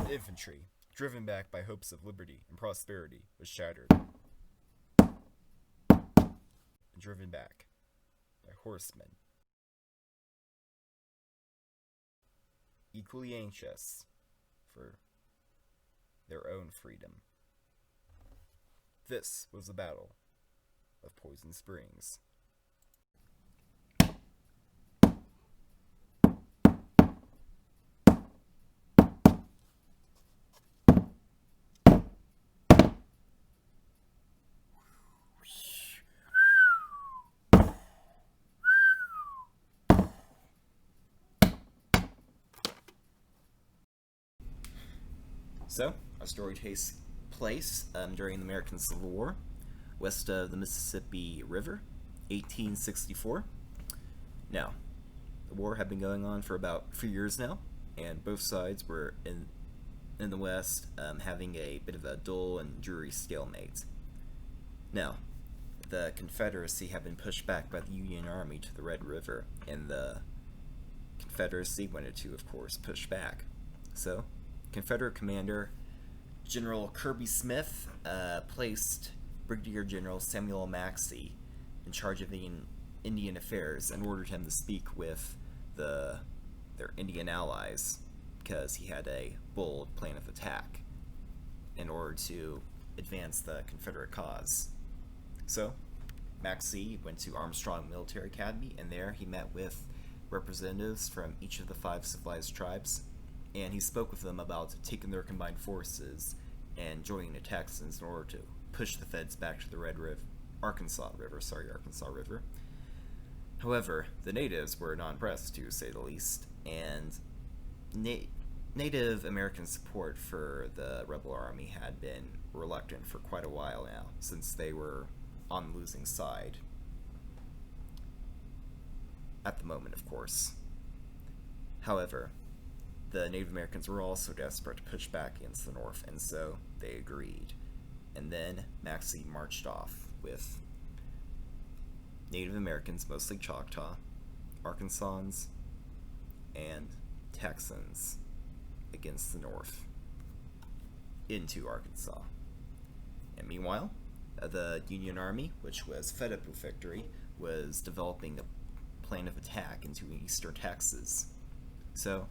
The infantry, driven back by hopes of liberty and prosperity, was shattered, and driven back by horsemen, equally anxious for their own freedom. This was the Battle of Poison Springs. So, our story takes place during the American Civil War, west of the Mississippi River, 1864. Now, the war had been going on for about a few years now, and both sides were in the West having a bit of a dull and dreary stalemate. Now, the Confederacy had been pushed back by the Union Army to the Red River, and the Confederacy wanted to, of course, push back. So, Confederate commander General Kirby Smith placed Brigadier General Samuel Maxey in charge of the Indian affairs and ordered him to speak with their Indian allies because he had a bold plan of attack in order to advance the Confederate cause. So, Maxey went to Armstrong Military Academy, and there he met with representatives from each of the 5 civilized tribes, and he spoke with them about taking their combined forces and joining the Texans in order to push the Feds back to the Arkansas River. However, the natives were not impressed, to say the least, and Native American support for the rebel army had been reluctant for quite a while now, since they were on the losing side. At the moment, of course. However, the Native Americans were also desperate to push back against the North, and so they agreed. And then Maxey marched off with Native Americans, mostly Choctaw, Arkansans, and Texans against the North into Arkansas. And meanwhile, the Union Army, which was fed up with victory, was developing a plan of attack into eastern Texas. So,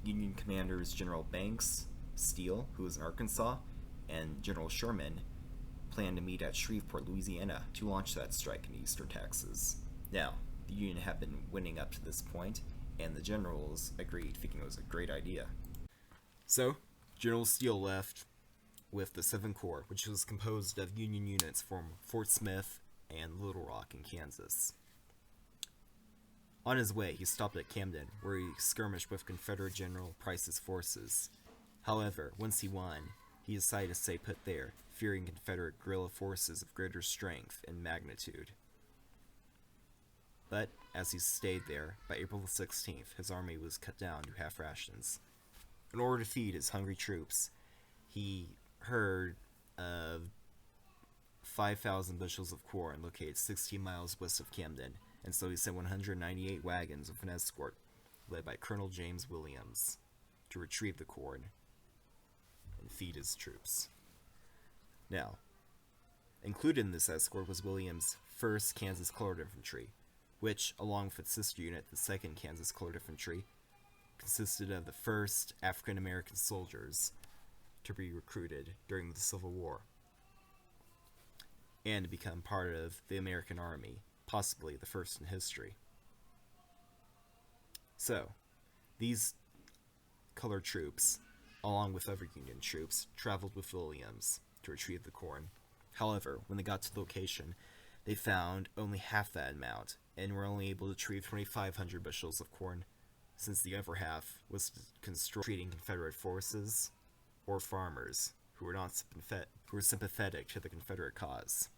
Union commanders General Banks, Steele, who was in Arkansas, and General Sherman planned to meet at Shreveport, Louisiana, to launch that strike in eastern Texas. Now, the Union had been winning up to this point, and the generals agreed, thinking it was a great idea. So, General Steele left with the 7th Corps, which was composed of Union units from Fort Smith and Little Rock in Kansas. On his way, he stopped at Camden, where he skirmished with Confederate General Price's forces. However, once he won, he decided to stay put there, fearing Confederate guerrilla forces of greater strength and magnitude. But, as he stayed there, by April the 16th, his army was cut down to half rations. In order to feed his hungry troops, he heard of 5,000 bushels of corn located 16 miles west of Camden, and so he sent 198 wagons with an escort, led by Colonel James Williams, to retrieve the corn and feed his troops. Now, included in this escort was Williams' 1st Kansas Colored Infantry, which, along with its sister unit, the 2nd Kansas Colored Infantry, consisted of the first African American soldiers to be recruited during the Civil War and to become part of the American Army, possibly the first in history. So, these colored troops, along with other Union troops, traveled with Williams to retrieve the corn. However, when they got to the location, they found only half that amount, and were only able to retrieve 2,500 bushels of corn, since the other half was treating Confederate forces or farmers who were sympathetic to the Confederate cause.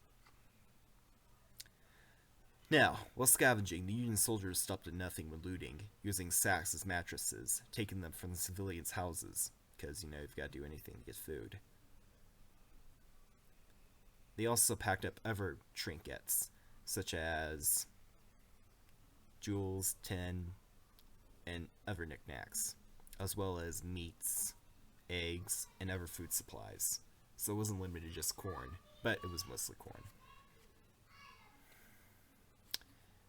Now, while scavenging, the Union soldiers stopped at nothing when looting, using sacks as mattresses, taking them from the civilians' houses, because, you've got to do anything to get food. They also packed up other trinkets, such as jewels, tin, and other knickknacks, as well as meats eggs, and other food supplies. So it wasn't limited to just corn, but it was mostly corn.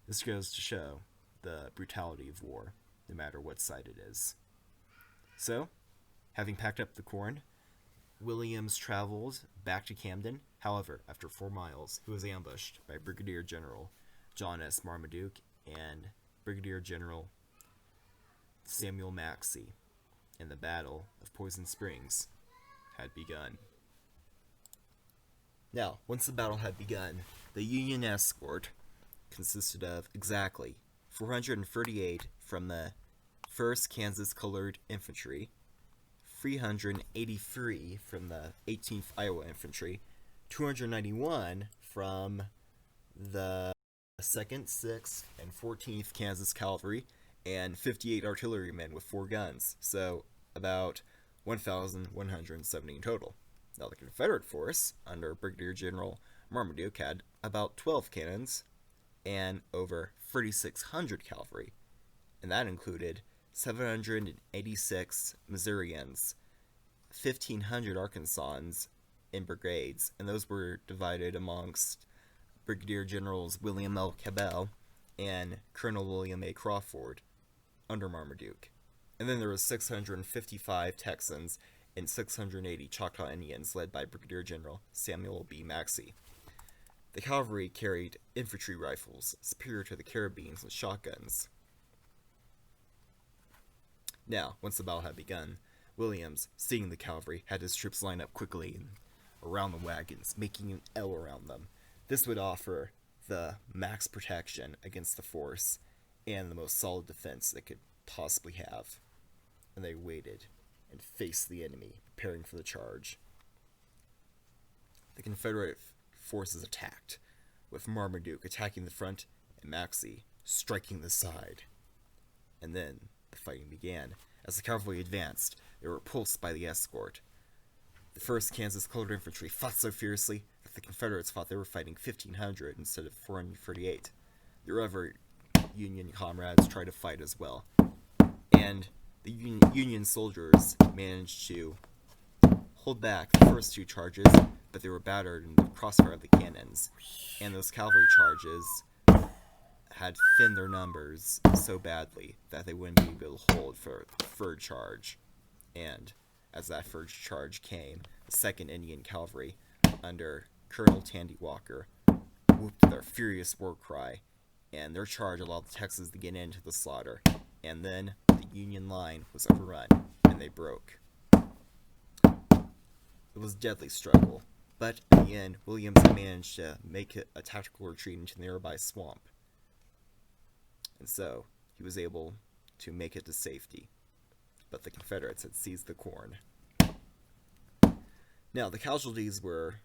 This goes to show the brutality of war, no matter what side it is. So, having packed up the corn, Williams traveled back to Camden. However, after 4 miles, he was ambushed by Brigadier General John S. Marmaduke and Brigadier General Samuel Maxey, and the Battle of Poison Springs had begun. Now, once the battle had begun, the Union escort consisted of exactly 438 from the 1st Kansas Colored Infantry, 383 from the 18th Iowa Infantry, 291 from the 2nd, 6th, and 14th Kansas Cavalry, and 58 artillerymen with 4 guns, so about 1,170 in total. Now, the Confederate force, under Brigadier General Marmaduke, had about 12 cannons and over 3,600 cavalry, and that included 786 Missourians, 1,500 Arkansans in brigades, and those were divided amongst Brigadier Generals William L. Cabell and Colonel William A. Crawford under Marmaduke. And then there was 655 Texans and 680 Choctaw Indians led by Brigadier General Samuel B. Maxey. The cavalry carried infantry rifles superior to the carabines and shotguns. Now, once the battle had begun, Williams, seeing the cavalry, had his troops line up quickly around the wagons, making an L around them. This would offer the max protection against the force and the most solid defense they could possibly have. And they waited and faced the enemy, preparing for the charge. The Confederate forces attacked, with Marmaduke attacking the front and Maxey striking the side. And then the fighting began. As the cavalry advanced, they were repulsed by the escort. The 1st Kansas Colored Infantry fought so fiercely that the Confederates thought they were fighting 1,500 instead of 438. Their other Union comrades tried to fight as well. And the Union soldiers managed to hold back the first 2 charges, but they were battered in the crossfire of the cannons. And those cavalry charges had thinned their numbers so badly that they wouldn't be able to hold for the 3rd charge. And as that 3rd charge came, the 2nd Indian Cavalry, under Colonel Tandy Walker, whooped their furious war cry, and their charge allowed the Texans to get into the slaughter. And then the Union line was overrun, and they broke. It was a deadly struggle, but in the end, Williams managed to make a tactical retreat into the nearby swamp. And so, he was able to make it to safety. But the Confederates had seized the corn. Now, the casualties were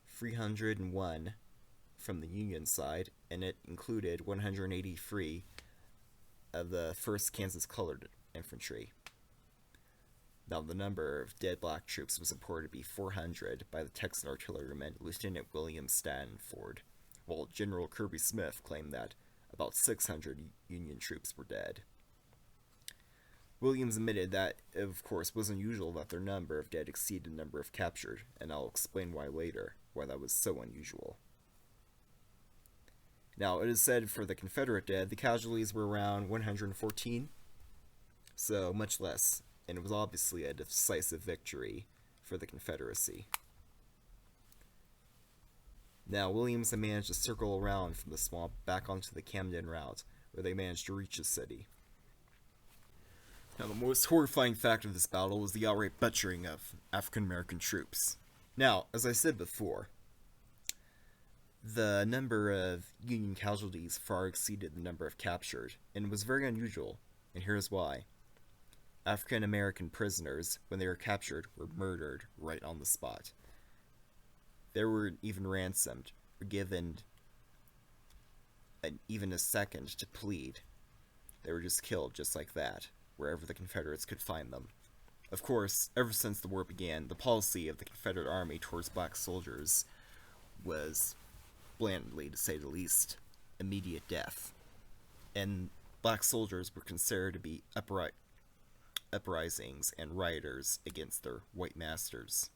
301 from the Union side, and it included 183 of the 1st Kansas Colored Infantry. Now, the number of dead black troops was reported to be 400 by the Texan artilleryman Lieutenant William Stanford, while General Kirby Smith claimed that about 600 Union troops were dead. Williams admitted that, of course, was unusual that their number of dead exceeded the number of captured, and I'll explain why later, why that was so unusual. Now, it is said for the Confederate dead, the casualties were around 114, so much less, and it was obviously a decisive victory for the Confederacy. Now, Williams had managed to circle around from the swamp back onto the Camden route, where they managed to reach the city. Now, the most horrifying fact of this battle was the outright butchering of African-American troops. Now, as I said before, the number of Union casualties far exceeded the number of captured, and it was very unusual, and here's why. African-American prisoners, when they were captured, were murdered right on the spot. They were even ransomed, or given even a second to plead. They were just killed just like that, wherever the Confederates could find them. Of course, ever since the war began, the policy of the Confederate Army towards black soldiers was, blandly to say the least, immediate death. And black soldiers were considered to be uprisings and rioters against their white masters.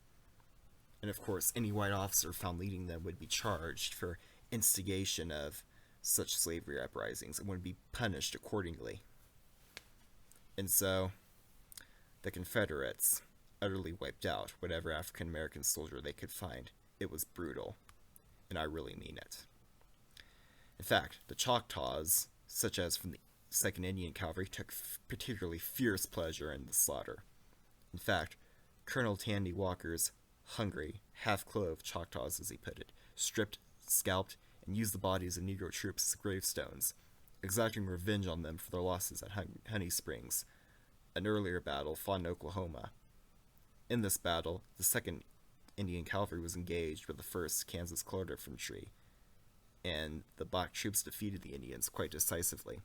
And of course, any white officer found leading them would be charged for instigation of such slavery uprisings and would be punished accordingly. And so, the Confederates utterly wiped out whatever African American soldier they could find. It was brutal, and I really mean it. In fact, the Choctaws, such as from the 2nd Indian Cavalry, took particularly fierce pleasure in the slaughter. In fact, Colonel Tandy Walker's hungry, half-clothed Choctaws, as he put it, stripped, scalped, and used the bodies of Negro troops as gravestones, exacting revenge on them for their losses at Honey Springs, an earlier battle fought in Oklahoma. In this battle, the 2nd Indian Cavalry was engaged with the 1st Kansas Colored Infantry, and the black troops defeated the Indians quite decisively.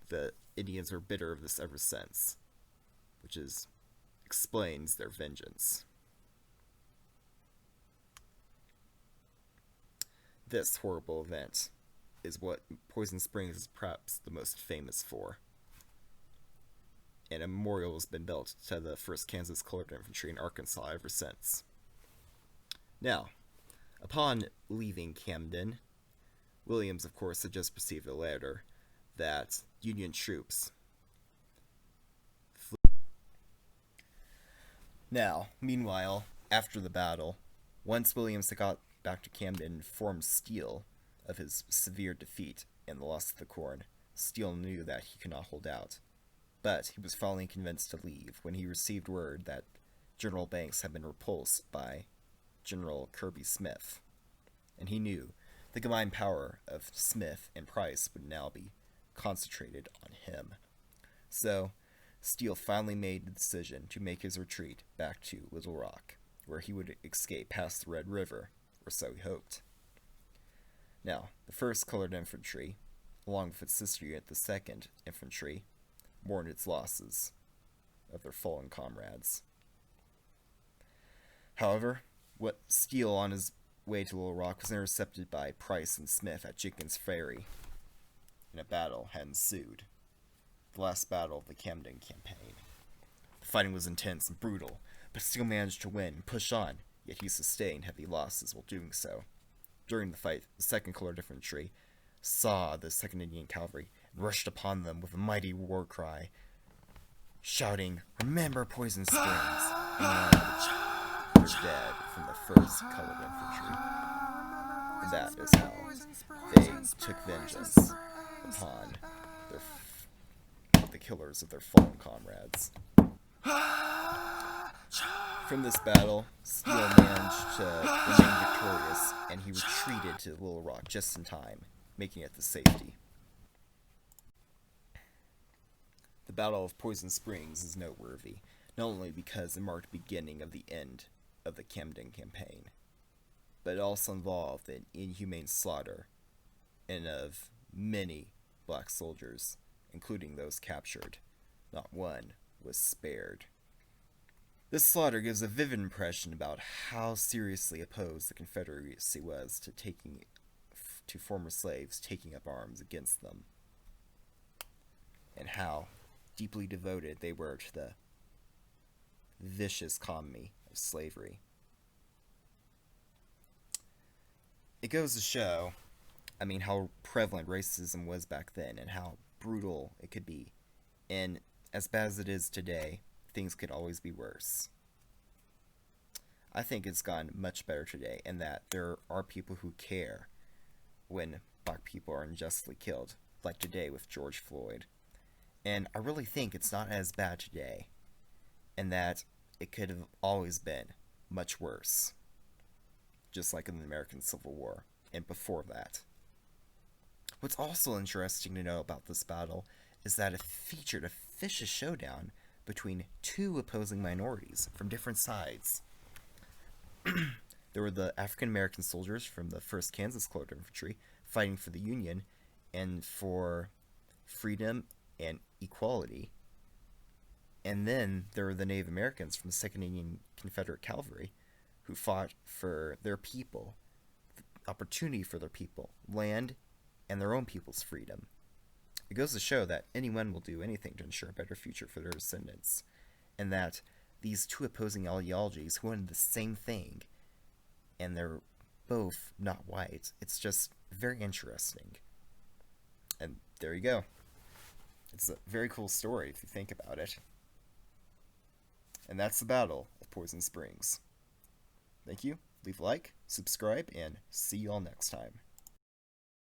The Indians are bitter of this ever since, which explains their vengeance. This horrible event is what Poison Springs is perhaps the most famous for. And a memorial has been built to the 1st Kansas Colored Infantry in Arkansas ever since. Now, upon leaving Camden, Williams, of course, had just received a letter that Union troops flew. Now, meanwhile, after the battle, once Williams had got back to Camden and informed Steele of his severe defeat and the loss of the corn, Steele knew that he could not hold out. But he was finally convinced to leave when he received word that General Banks had been repulsed by General Kirby Smith, and he knew the combined power of Smith and Price would now be concentrated on him. So, Steele finally made the decision to make his retreat back to Little Rock, where he would escape past the Red River, or so he hoped. Now, the 1st Colored Infantry, along with its sister unit, the 2nd Infantry, mourned its losses of their fallen comrades. However, what Steele on his way to Little Rock was intercepted by Price and Smith at Jenkins Ferry, and a battle had ensued. The last battle of the Camden campaign. The fighting was intense and brutal, but Steele managed to win and push on, yet he sustained heavy losses while doing so. During the fight, the 2nd Colored Infantry saw the 2nd Indian Cavalry and rushed upon them with a mighty war cry, shouting, "Remember Poison Springs!" and were dead from the 1st Colored Infantry. And that is how they took vengeance upon the killers of their fallen comrades. From this battle, Steele managed to remain victorious, and he retreated to Little Rock just in time, making it to safety. The Battle of Poison Springs is noteworthy, not only because it marked the beginning of the end of the Camden campaign, but it also involved an inhumane slaughter and of many black soldiers, including those captured. Not one was spared. This slaughter gives a vivid impression about how seriously opposed the Confederacy was to former slaves taking up arms against them, and how deeply devoted they were to the vicious economy of slavery. It goes to show, how prevalent racism was back then and how brutal it could be. And as bad as it is today, things could always be worse. I think it's gotten much better today, and that there are people who care when black people are unjustly killed, like today with George Floyd. And I really think it's not as bad today, and that it could have always been much worse, just like in the American Civil War, and before that. What's also interesting to know about this battle is that it featured a vicious showdown between two opposing minorities from different sides. There were the African American soldiers from the 1st Kansas Colored Infantry fighting for the Union and for freedom and equality. And then there were the Native Americans from the 2nd Indian Confederate Cavalry who fought for their people, the opportunity for their people, land, and their own people's freedom. It goes to show that anyone will do anything to ensure a better future for their descendants, and that these two opposing ideologies wanted the same thing, and they're both not white. It's just very interesting. And there you go. It's a very cool story if you think about it. And that's the Battle of Poison Springs. Thank you. Leave a like, subscribe, and see you all next time.